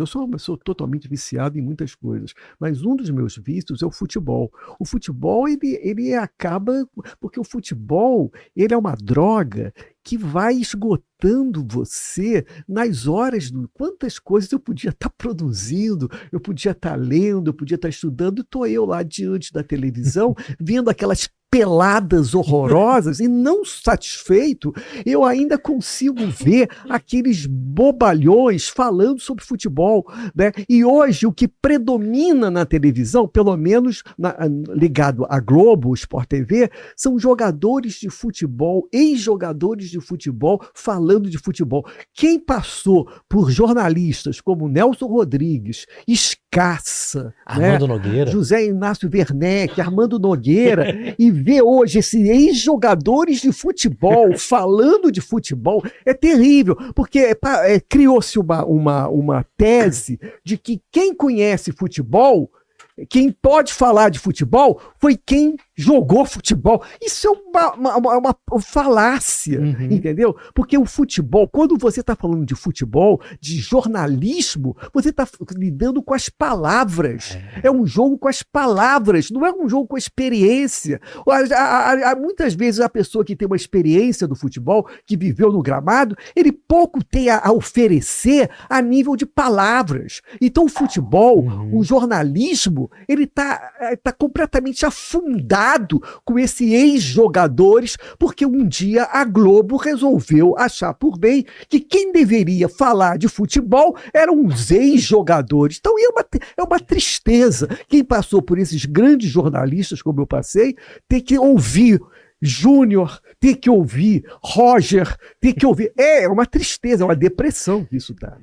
Eu sou uma pessoa totalmente viciada em muitas coisas, mas um dos meus vícios é o futebol. O futebol, ele acaba, porque o futebol, ele é uma droga que vai esgotando você nas horas do quantas coisas eu podia estar produzindo, eu podia estar lendo, eu podia estar estudando, e estou eu lá diante da televisão, vendo aquelas peladas horrorosas, e não satisfeito, eu ainda consigo ver aqueles bobalhões falando sobre futebol, né? E hoje o que predomina na televisão, pelo menos ligado à Globo, Sport TV, são jogadores de futebol, ex-jogadores de futebol falando de futebol. Quem passou por jornalistas como Nelson Rodrigues, Escassa, Armando Nogueira, José Inácio Werneck, Armando Nogueira, e ver hoje esses ex-jogadores de futebol falando de futebol é terrível, porque criou-se uma tese de que quem conhece futebol, quem pode falar de futebol, foi quem jogou futebol. Isso é uma falácia, entendeu? Porque o futebol, quando você está falando de futebol, de jornalismo, você está lidando com as palavras. É um jogo com as palavras, não é um jogo com a experiência. Muitas vezes a pessoa que tem uma experiência do futebol, que viveu no gramado, ele pouco tem a oferecer a nível de palavras. Então o futebol, o jornalismo, ele tá completamente afundado com esses ex-jogadores, porque um dia a Globo resolveu achar por bem que quem deveria falar de futebol eram os ex-jogadores. Então é uma tristeza. Quem passou por esses grandes jornalistas, como eu passei, ter que ouvir Júnior, ter que ouvir Roger, ter que ouvir... É uma tristeza, é uma depressão que isso dá.